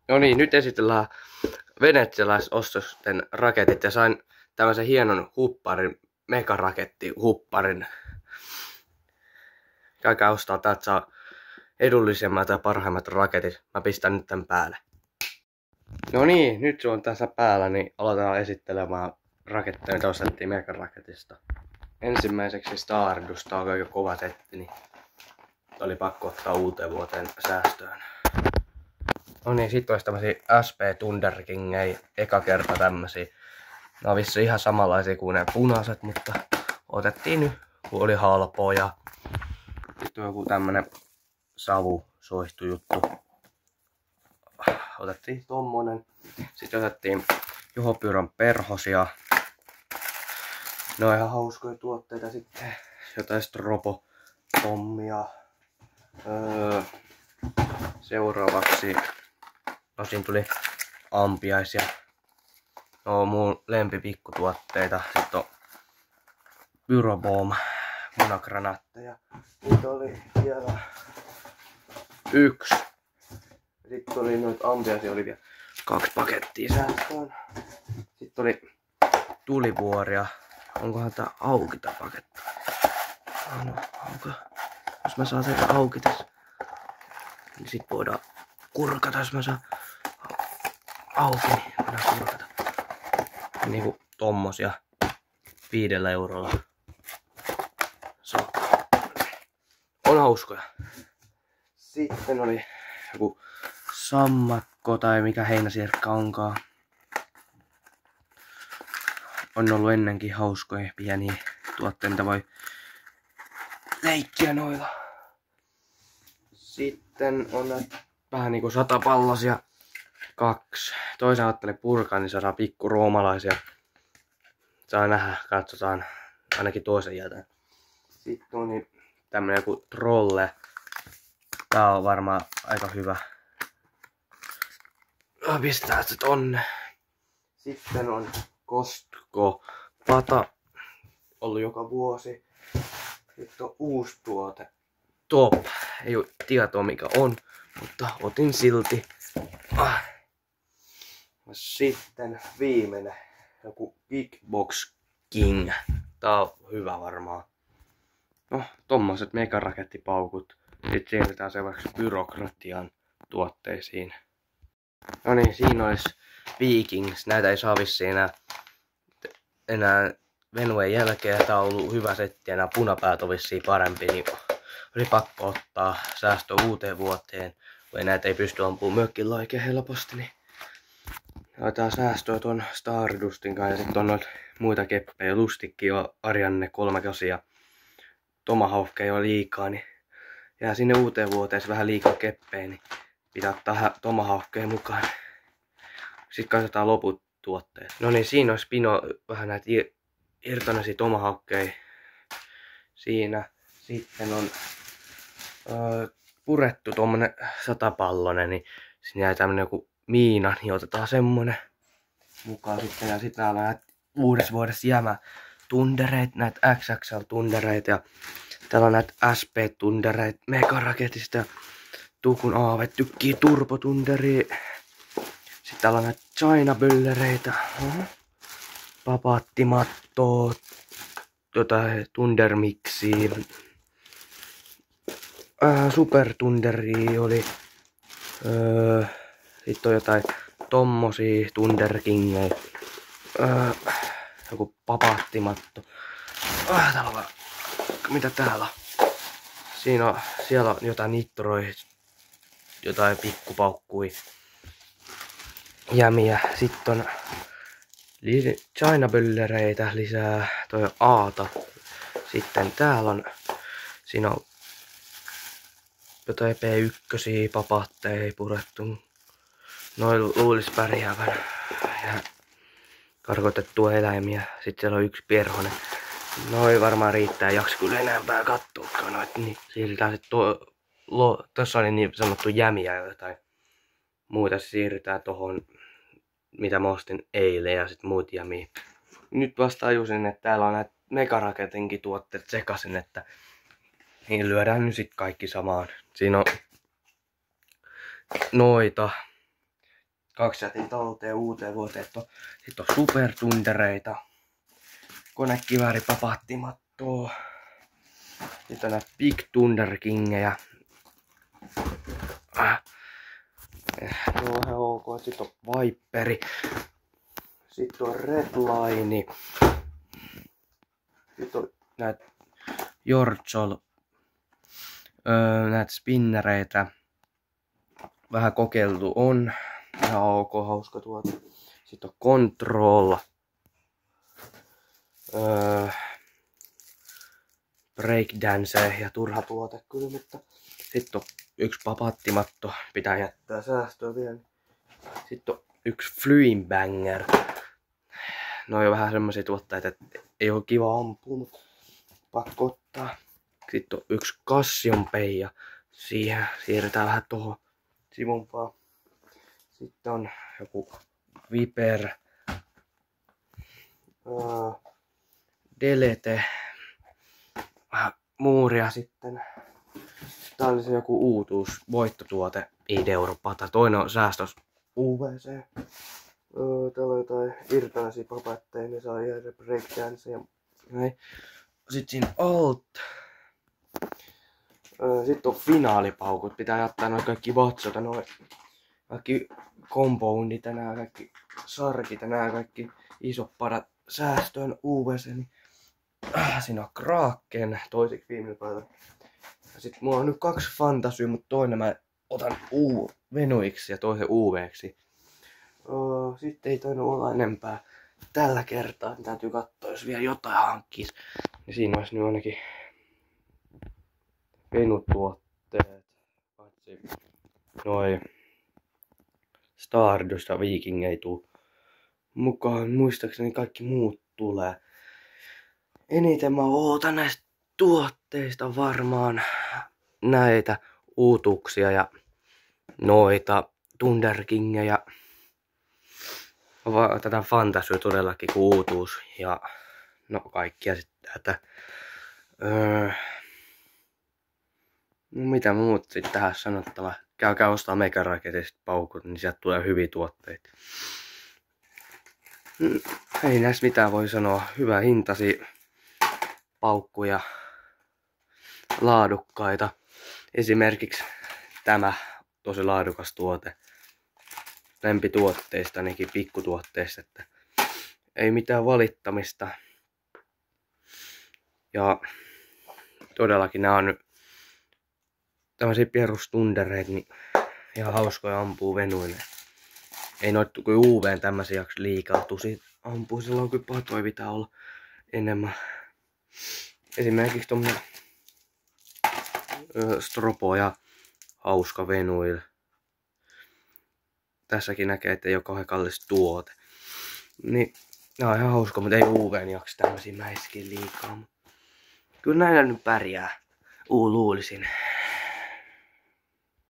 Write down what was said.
No niin, nyt esitellään venetsialaisostosten raketit ja sain tämmöisen hienon hupparin, megaraketti-hupparin. Käykää ostaa, täältä saa edullisemmat ja parhaimmat raketit. Mä pistän nyt tän päälle. No niin, nyt se on tässä päällä, niin aloitetaan esittelemään raketteja, mitä ostettiin megaraketista. Ensimmäiseksi Stardust, tää on aika kova setti, niin oli pakko ottaa uuteen vuoteen säästöön. No niin, sit olisi tämmösiä SP Thunder Kingejä, eka kerta tämmösiä. Ne on vissi ihan samanlaisia kuin ne punaiset, mutta otettiin nyt, kun oli halpoja. Sitten on joku tämmönen savusoihtu juttu. Otettiin tommonen. Sitten otettiin Juho Pyrön perhosia. Ne on ihan hauskoja tuotteita sitten. Jotain strobo-pommia. Seuraavaksi no siinä tuli ampiaisia. No mun lempipikkutuotteita. Sitten on Pyrobom munagranaatteja. Niitä oli vielä yksi. Sitten oli noita ampiaisia, oli vielä 2 pakettia säästöön. Sitten oli tulivuoria. Onkohan tää auki tää paketti? No, auki. Jos mä saan sen auki tässä, niin sit voidaan kurkata, jos mä saan auki, niin voidaan kurkata. Niinku tommosia 5 eurolla. On hauskoja. Sitten oli joku sammakko tai mikä heinäsirkka onkaan. On ollut ennenkin hauskoja pieniä tuotteita, mitä voi leikkiä noilla. Sitten on näitä vähän niinku 100 pallasia. 2. Toisen ajattelin purkaa, niin saadaan pikku roomalaisia. Saa nähdä, katsotaan ainakin toisen jätän. Sitten on niin tämmönen joku trolle. Tää on varmaan aika hyvä. Pistää se tonne. Sitten on Costco pata. Ollut joka vuosi. Sitten on uusi tuote. Top. Ei oo tietoa mikä on, mutta otin silti. Sitten viimeinen. Joku Kickbox King. Tää on hyvä varmaan. No, tommoset megarakettipaukut. Sitten siirrytään seuraavaksi byrokratian tuotteisiin. No niin, siinä olisi Vikings. Näitä ei saa vissiin enää Venuen jälkeen. Tää on ollut hyvä setti ja nämä punapäät on vissiin parempi. Niin oli pakko ottaa säästö uuteen vuoteen. Kun näitä ei pysty ampumaan mökkillä oikein helposti. Niin otetaan säästöä ton Stardustin kanssa. Ja sitten on noita muita keppejä. Lustikki on Arianne 3 ja Tomahawkkeja on liikaa. Niin jää sinne uuteen vuoteen vähän liikaa keppejä. Niin pitää ottaa Tomahawkkeja mukaan. Sitten katsotaan loput tuotteet. No niin, siinä olisi Pino vähän näitä irtonaisia Tomahawkkeja. Siinä. Sitten on purettu tommonen 100-pallonen, niin siinä jää tämmönen joku miina, niin otetaan semmonen mukaan sitten. Ja sitten täällä on näitä uudessa vuodessa jäämä tundereita, näitä XXL tundereita ja täällä on näitä SP tundereita megaraketista ja Tukun Aave tykkii turbotunderia. Sitten täällä on näitä China-böllereitä, papaattimattoa, jotain tundermiksiä. Supertunderi oli. Sitten on jotain tommosia tunderkingejä. Joku papaattimatto. Täällä on mitä täällä on? Siellä on jotain nitroja. Jotain pikkupaukkui. Jämiä. Sitten on China-böllereitä lisää. Toi on Aata. Sitten täällä on. Siinä on jotain P1 papaatteja purettu. Noin luulis pärjäävän. Ja karkotettua eläimiä. Sitten siellä on yksi perhonen. Noin varmaan riittää, jaksa kyllä enempää katsoakaan noit. Niin siirrytään sit tossa oli niin sanottu jämiä jotain. Muita siirrytään tohon, mitä mä ostin eilen ja sit muut jämiä. Nyt vasta tajusin, että täällä on näitä megaraketinkin tuotteet sekasin, että niin lyödään nyt sit kaikki samaan. Siinä on noita. 2 jätin talteen uuteen vuoteen. Sitten on supertundereita. Konekivääripapaattimattoa. Sitten on näitä Big Thunder Kingejä. Tuo on ihan ok. Sitten on Viperi. Sitten on Redline. Sitten on näitä Jortsol. Näitä spinnereitä. Vähän kokeiltu on. Ihan ok, hauska tuote. Sitten on Control. Breakdance ja turha tuote kyllä, mutta sitten on yksi papaattimatto, pitää jättää säästöä vielä. Sitten on yksi Flyingbanger. No on jo vähän semmosia tuotteita, että ei oo kiva ampua, mutta pakko ottaa. Sitten on yksi Cassiopeia. Siihen siirretään vähän tohon sivumpaan. Sitten on joku Viper. Delete. Vähän muuria sitten. Tää oli se joku uutuus, voittotuote, ID-Europata. Toinen on säästös UVC. Täällä on jotain irtaisia papatteja, ne saa jäädä breakdance ja näin. Sitten siinä sitten on finaalipaukut, pitää jättää noin kaikki vatsot ja noin kaikki compoundit ja nää kaikki sarkit ja nää kaikki isot padat säästöön UVC. Niin, siinä on Kraken toiseksi viimeinen päivä. Sitten mulla on nyt 2 fantasyä, mutta toinen mä otan venuiksi ja toisen UVksi. Sitten ei tainnut olla enempää tällä kertaa. Täytyy katsoa, jos vielä jotain hankkis. Ja siinä olisi nyt ainakin venutuotteet. Noi Stardust ja Viking ei tuu mukaan. Muistaakseni kaikki muut tulee. Eniten mä ootan näistä tuotteista varmaan näitä uutuuksia ja noita Thunder Kingejä. Tätä fantasyä todellakin kuin uutuus ja no kaikkia sitten tätä. Mitä muut sitten tähän sanottava? Käykää ostaa Megaraketista paukut, niin sieltä tulee hyviä tuotteita. Ei näissä mitään voi sanoa. Hyvä hintasi paukkuja. Laadukkaita. Esimerkiksi tämä tosi laadukas tuote. Lempituotteista, ainakin pikkutuotteista, että ei mitään valittamista. Ja todellakin nämä on nyt tämmöisiä perustundereita, niin ihan hauskoja ampuu venuille. Ei noit kuin UVn tämmöisiä jaksa liikautua, siitä ampuu silloin kun patoja pitää olla enemmän. Esimerkiksi tommonen stropo ja hauska venuille. Tässäkin näkee, että ei ole kauhean kallis tuote. Niin, nää on ihan hauska, mutta ei UVn jaksa tämmösiä mäiskiä liikaa. Kyllä näillä nyt pärjää. Luulisin.